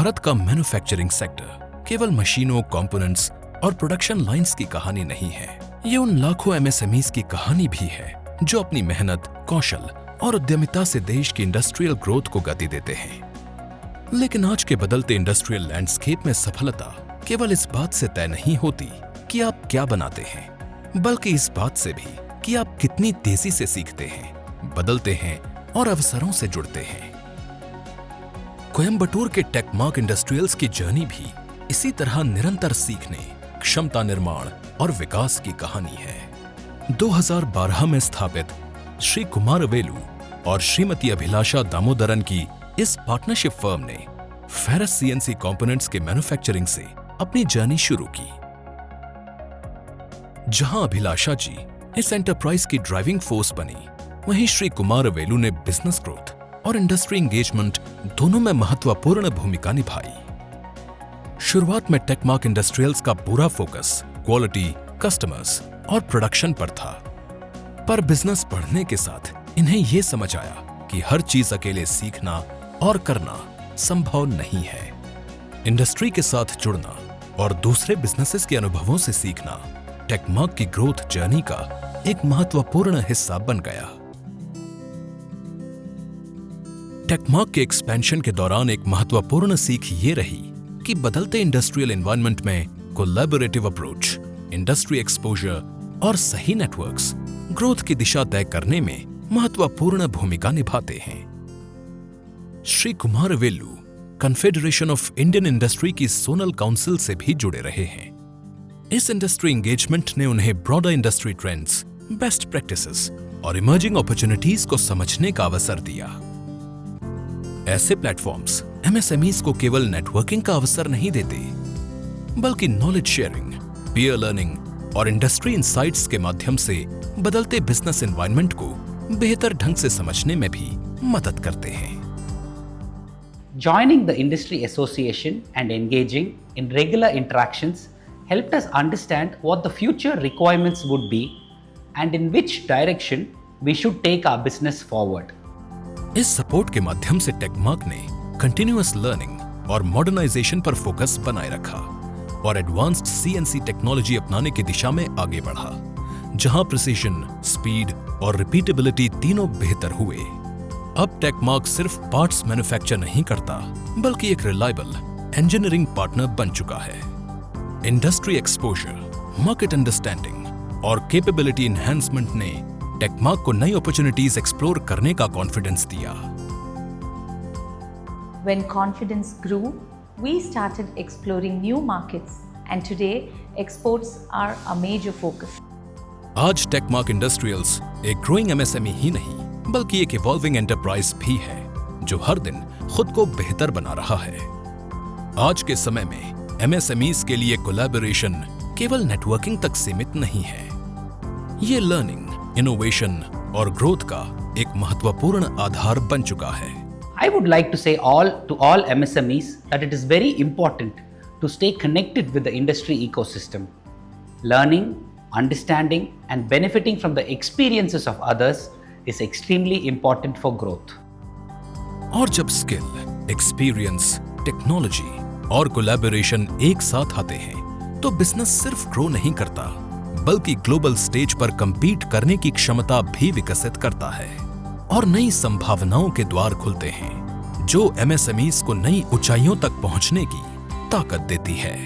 भारत का manufacturing sector केवल मशीनों, कंपोनेंट्स और प्रोडक्शन लाइंस की कहानी नहीं है। ये उन लाखों एमएसएमईज की कहानी भी है जो अपनी मेहनत, कौशल और उद्यमिता से देश की इंडस्ट्रियल ग्रोथ को गति देते हैं। लेकिन आज के बदलते इंडस्ट्रियल लैंडस्केप में सफलता केवल इस बात से तय नहीं होती कि आप क्या बनाते हैं, बल्कि इस बात से भी कि आप कितनी तेजी से सीखते हैं, बदलते हैं और अवसरों से जुड़ते हैं। कोयंबटूर के टेकमार्क इंडस्ट्रियल्स की जर्नी भी इसी तरह निरंतर सीखने, क्षमता निर्माण और विकास की कहानी है। 2012 में स्थापित श्री कुमारवेलु और श्रीमती अभिलाषा दामोदरन की इस पार्टनरशिप फर्म ने फेरस सीएनसी कंपोनेंट्स के मैन्युफैक्चरिंग से अपनी जर्नी शुरू की। जहां अभिलाषा जी इस एंटरप्राइज की ड्राइविंग फोर्स बनी, वहीं श्री कुमारवेलु ने बिजनेस ग्रोथ और इंडस्ट्री एंगेजमेंट दोनों में महत्वपूर्ण भूमिका निभाई। शुरुआत में टेकमार्क इंडस्ट्रियल्स का पूरा फोकस क्वालिटी, कस्टमर्स और प्रोडक्शन पर था, पर बिजनेस बढ़ने के साथ इन्हें यह समझ आया कि हर चीज अकेले सीखना और करना संभव नहीं है। इंडस्ट्री के साथ जुड़ना और दूसरे बिजनेसेस के अनुभवों से सीखना टेकमार्क की ग्रोथ जर्नी का एक महत्वपूर्ण हिस्सा बन गया। टेकमार्क के एक्सपेंशन के दौरान एक महत्वपूर्ण सीख ये रही कि बदलते इंडस्ट्रियल एनवायरनमेंट में कोलैबोरेटिव अप्रोच, इंडस्ट्री एक्सपोजर और सही नेटवर्क्स ग्रोथ की दिशा तय करने में महत्वपूर्ण भूमिका निभाते हैं। Shri Kumaravelu confederation of Indian industry की सोनल काउंसिल से भी जुड़े रहे हैं। इस इंडस्ट्री एंगेजमेंट ने उन्हें broader industry trends, best practices और इमर्जिंग अपॉर्चुनिटीज को समझने का अवसर दिया। ऐसे प्लेटफॉर्म्स एमएसएमईज को केवल नेटवर्किंग का अवसर नहीं देते, बल्कि नॉलेज शेयरिंग, पीयर लर्निंग और इंडस्ट्री इनसाइट्स के माध्यम से बदलते बिजनेस एनवायरनमेंट को बेहतर ढंग से समझने में भी मदद करते हैं। Joining the industry association and engaging in regular interactions helped us understand what the future requirements would be and in which direction we should take our business forward. इस सपोर्ट के माध्यम से टेकमार्क ने कंटिन्यूअस लर्निंग और modernisation पर focus बनाए रखा और एडवांस्ड सीएनसी टेक्नोलॉजी अपनाने की दिशा में आगे बढ़ा, जहां प्रिसीजन, स्पीड और रिपीटेबिलिटी तीनों बेहतर हुए। अब टेकमार्क सिर्फ पार्ट्स मैन्युफैक्चर नहीं करता, बल्कि एक रिलायबल इंजीनियरिंग पार्टनर बन चुका है। इंडस्ट्री एक्सपोजर, मार्केट अंडरस्टैंडिंग और कैपेबिलिटी एनहांसमेंट ने टेकमार्क को नई अपॉर्चुनिटीज एक्सप्लोर करने का कॉन्फिडेंस दिया। When confidence grew, we started exploring new markets, and today exports are a major focus. आज टेकमार्क इंडस्ट्रियल्स एक ग्रोइंग एमएसएमई ही नहीं, बल्कि एक इवॉल्विंग एंटरप्राइज भी है जो हर दिन खुद को बेहतर बना रहा है। आज के समय में एमएसएमईज के लिए कोलैबोरेशन केवल नेटवर्किंग तक सीमित नहीं है। ये लर्निंग, इनोवेशन और ग्रोथ का एक महत्वपूर्ण आधार बन चुका है। I would like to say to all MSMEs that it is very important to stay connected with the industry ecosystem. Learning, understanding and benefiting from the experiences of others is extremely important for growth. और जब skill, experience, technology और collaboration एक साथ आते हैं, तो business सिर्फ grow नहीं करता, बल्कि ग्लोबल स्टेज पर कंपीट करने की क्षमता भी विकसित करता है और नई संभावनाओं के द्वार खुलते हैं, जो एमएसएमईज को नई ऊंचाइयों तक पहुंचने की ताकत देती है।